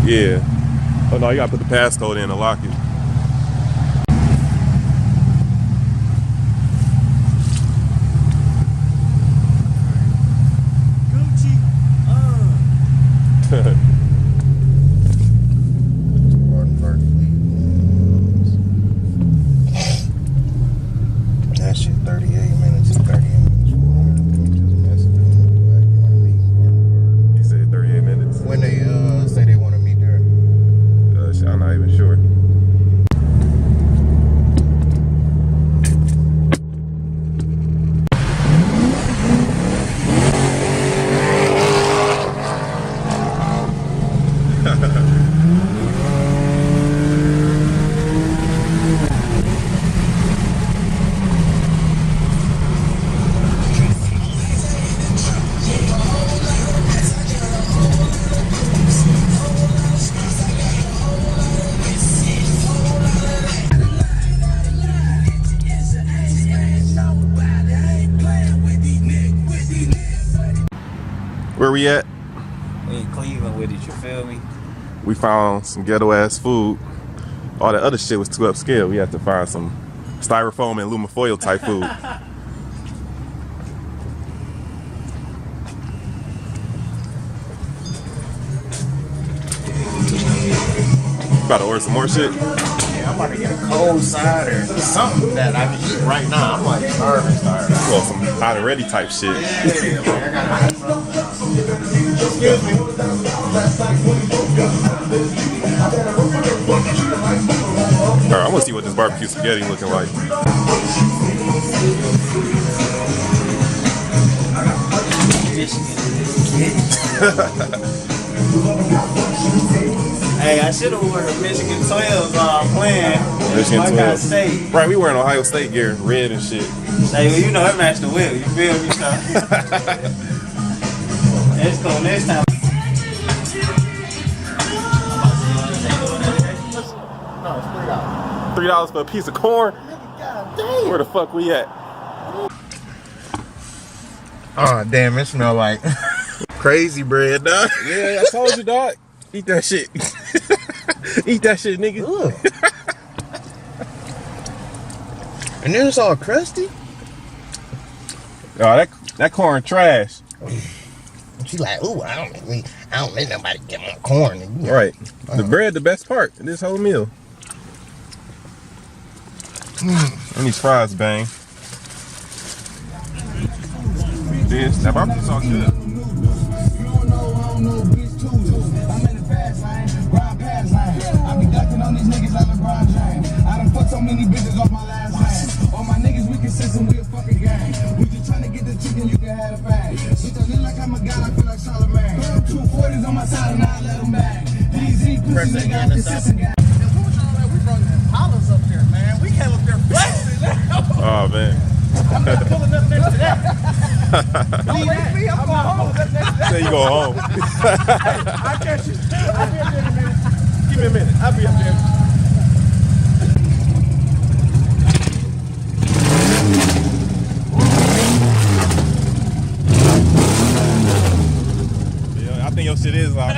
Yeah. Oh no, you gotta put the passcode in to lock it. That shit 38 minutes. 38 minutes. You said 38 minutes. When they say they want to meet there. Shit, I'm not even sure. Where we at? We in Cleveland with it, you feel me? We found some ghetto ass food. All that other shit was too upscale. We had to find some styrofoam and aluminum foil type food. About to order some more shit. Yeah, I'm about to get a cold side or something that I can eat right now. I'm like starving. Well, some hot and ready type shit. Yeah, like I gotta have something. Excuse me. Alright, I want to see what this barbecue spaghetti looking like. Hey, I should have worn a Michigan 12 playing. Michigan 12. State. Right, we wearing Ohio State gear, red and shit. Hey, well, you know it matched the whip. You feel me? So. Let's go next time. No, it's $3. $3 for a piece of corn? God damn. Where the fuck we at? Oh damn, it smell like crazy bread, dog. Yeah, I told you, dog. Eat that shit. Eat that shit, nigga. And then it's all crusty. Oh, that corn trash. She like, ooh, I don't let nobody get my corn. Right. The bread, the best part in this whole meal. And these fries, bang. This, that barbecue sauce good. I be ducking on these niggas like LeBron James. I done fucked so many bitches off my last name. All my niggas, we consistent, we a fucking gang. We just tryna get the chicken, you can have the bag. Bitch, I look like I'm a guy, I feel like Charlamagne. 240s on my side and I let them back. These pussy niggas, I'm consistent guy. We brought Hollis up there, man. We came up there flexing now. Oh, man. I'm not pulling up next to that. Don't wait me, I'm going home. Say you go home. I catch you. I'll be up there in a minute. Give me a minute. I'll be up there. Yeah, I think your shit is loud.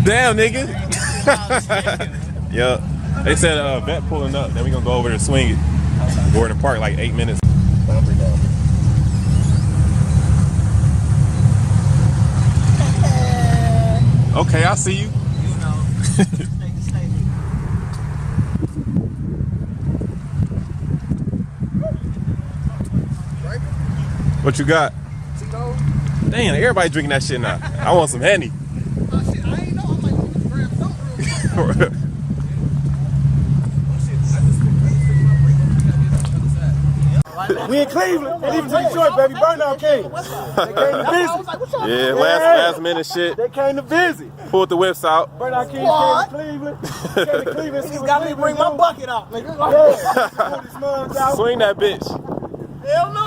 Damn, nigga. Yeah. They said vet pulling up, then we gonna go over there and swing it. We're in the park like 8 minutes. Okay, I see you. You know. What you got? Damn, everybody drinking that shit now. I want some Henny. We in Cleveland, and even to Detroit, baby. Burnoutkingz. They came to visit. Yeah, last minute shit. They came to visit. Pulled the whips out. Burnoutkingz came to Cleveland. Came to Cleveland. Niggas got me to bring my bucket out, nigga. Yeah. Pulled his mugs out. Swing that bitch. Hell no.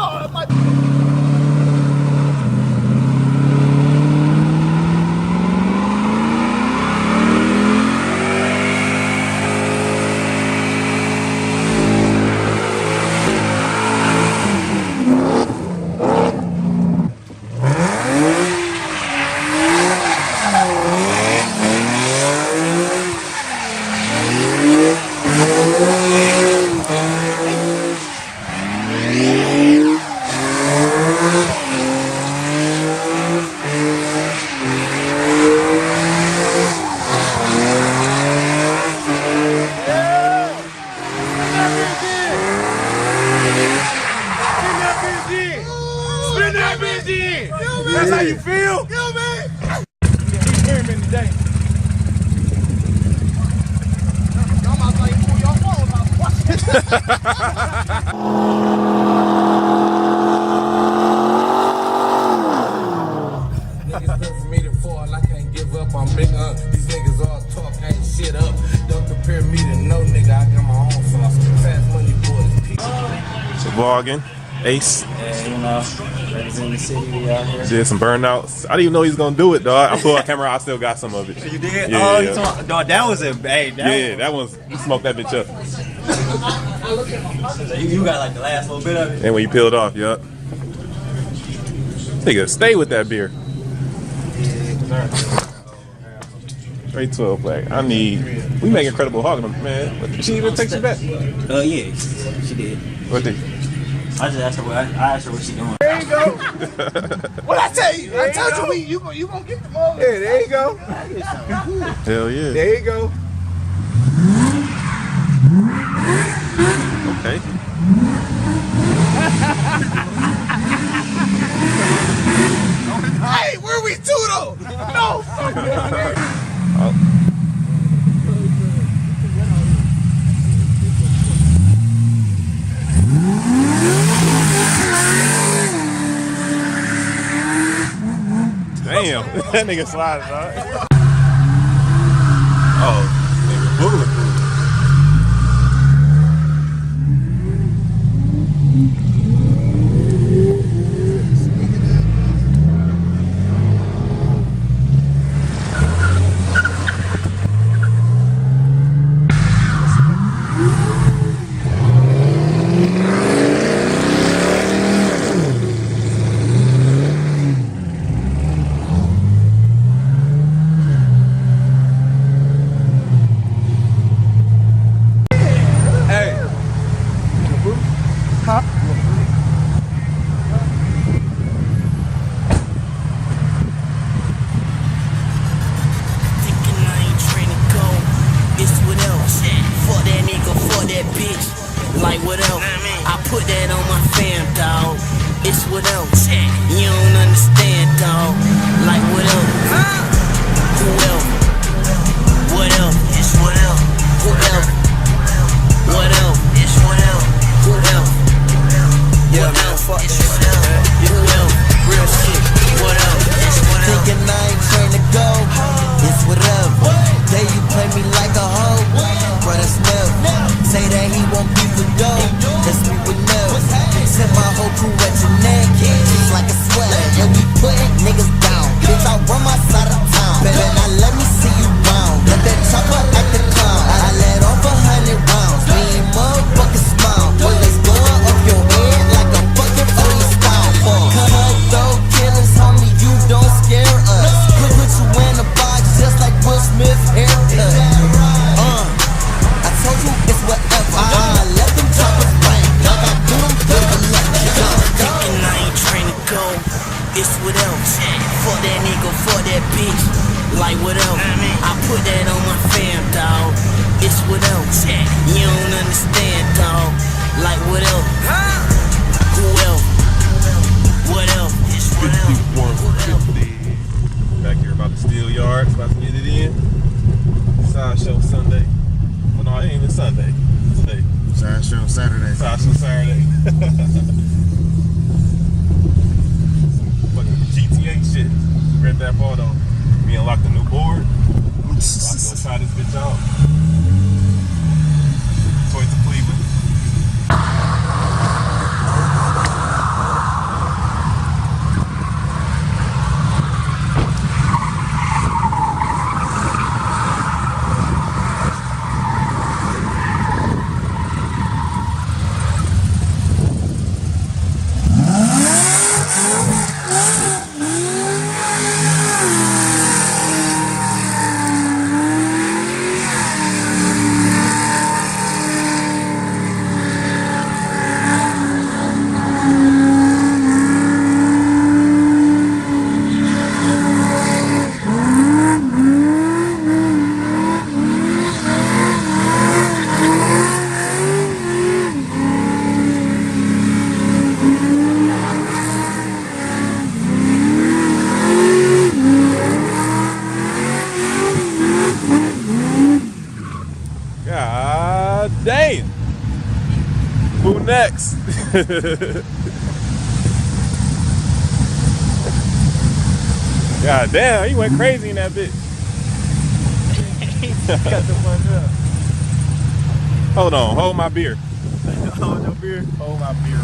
How you feel? Yo, man. He's hearing today. I'm out like pull your phones out. Niggas look for me to fall, I can't give up, I'm big these niggas all talk, ain't shit up. Don't compare me to no nigga, I got my own sauce. Fast money boys, So vlogging, Ace. Yeah, you know, representing the city, we out here. Did some burnouts. I didn't even know he was gonna do it, dog. I pulled a camera. I still got some of it. You did? Yeah, Oh, yeah. you talking? Dog, that was a bad. That one's you smoked that bitch up. You got like the last little bit of it. And when you peel it off, yup. Nigga, stay with that beer. Straight 12 black. I need. We make Incredible Hog, man. She even takes you back. Yeah, she did. What did? I just asked her I asked her what she doing. There you go. What I tell you? I told you you gonna get the more. Yeah, there you go. Hell yeah. There you go. Okay. Hey, where we to though? No, fuck that. Damn, that nigga sliding, dog. Oh, nigga, bulletproof. Like what else? I put that on my fam, dog. It's what else? You don't understand, dog. Like what else? Who else? What else? It's what else? Who else? What else? It's what else? Who else? What else? It's what else? Who else? Real shit. What else? It's what else? Thinking I ain't trained to go. It's whatever. Day you play me like a hoe, but it's never. Say that he won't be for dough. That's me with never. Set my whole crew at your neck. It's like a sweater. Yeah, we putting niggas down. Bitch, I run my side of town. Better not let me see you round. Let that chopper at the clown. I let off 100 rounds. Me and motherfuckers smile. Bullets going up your head like a fucking freestyle. Cut though, killers, homie, you don't scare us. Put you in a box just like Will Smith haircut. I told you it's whatever. Let them choppers bang. Like I do them good luck. Thinking I ain't trained to go. It's what else? For that nigga, for that bitch. Like what else? I put that on my fam, dog. It's what else? You don't understand, dog. Like what else? Who else? What else? It's what else? Back here about the steel yards, about to get it in. Side show Sunday. Well, no, it ain't even Sunday. Today. Side show Saturday. Side show Saturday. Fucking GTA shit. Read that far though. We unlocked a new board. I'm gonna try this bitch out. Toys of Cleveland. Facts. God damn, he went crazy in that bitch. Got the one up. Hold on, hold my beer. Hold your beer. Hold my beer.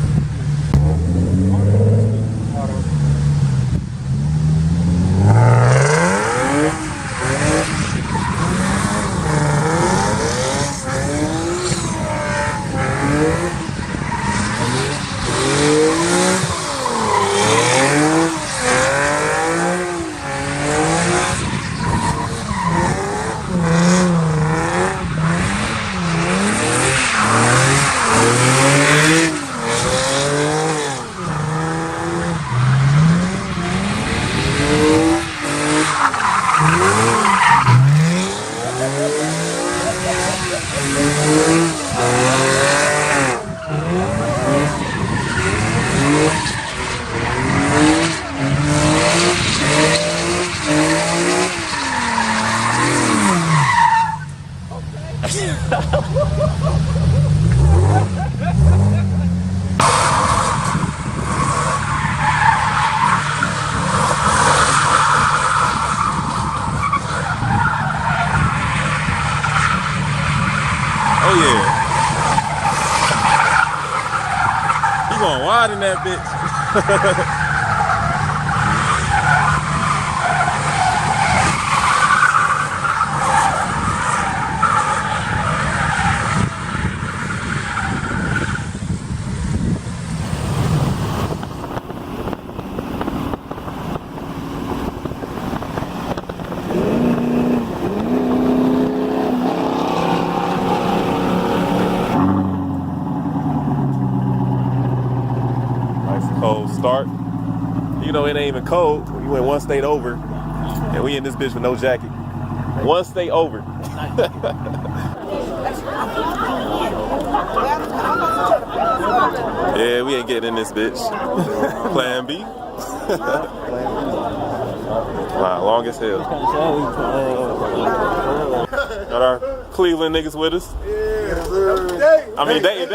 Oh yeah. He going wide in that bitch. Cold start. You know it ain't even cold. We went one state over, and we in this bitch with no jacket. One state over. Yeah, we ain't getting in this bitch. Plan B. Wow, long as hell. Got our Cleveland niggas with us. I mean, they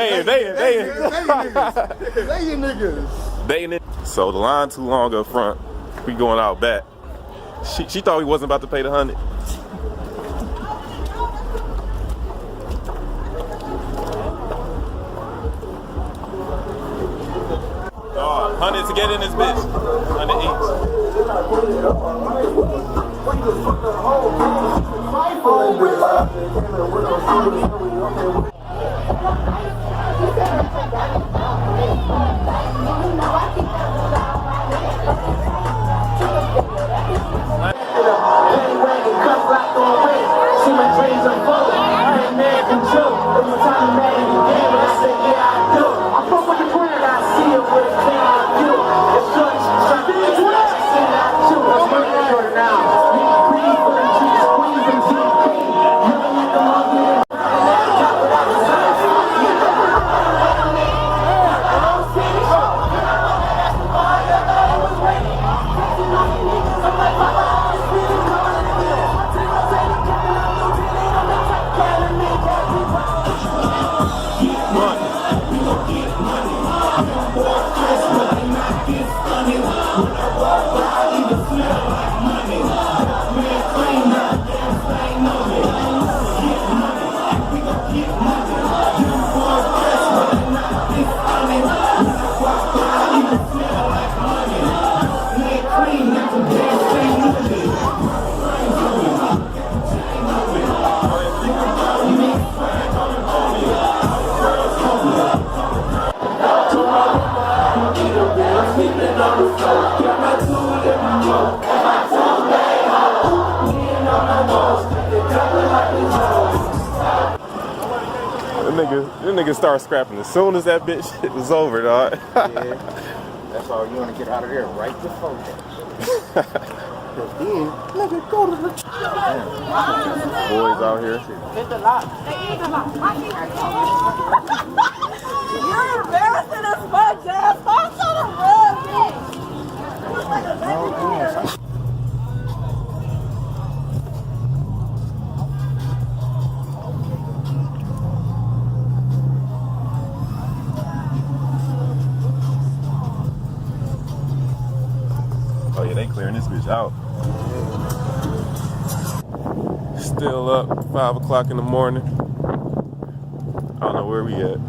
niggas. So the line too long up front. We going out back. She thought we wasn't about to pay the 100. Oh, 100 to get in this bitch. 100 each. This nigga start scrapping as soon as that bitch was over, dog. Yeah, that's all you want to get out of there right before that. Cause then, nigga, go to the boys out here. Hit the lock. You're embarrassing as fuck, Jeff. Stop trying to run, bitch. You look like a baby girl. Oh yeah, they clearing this bitch out. Still up, 5 o'clock in the morning. I don't know where we at.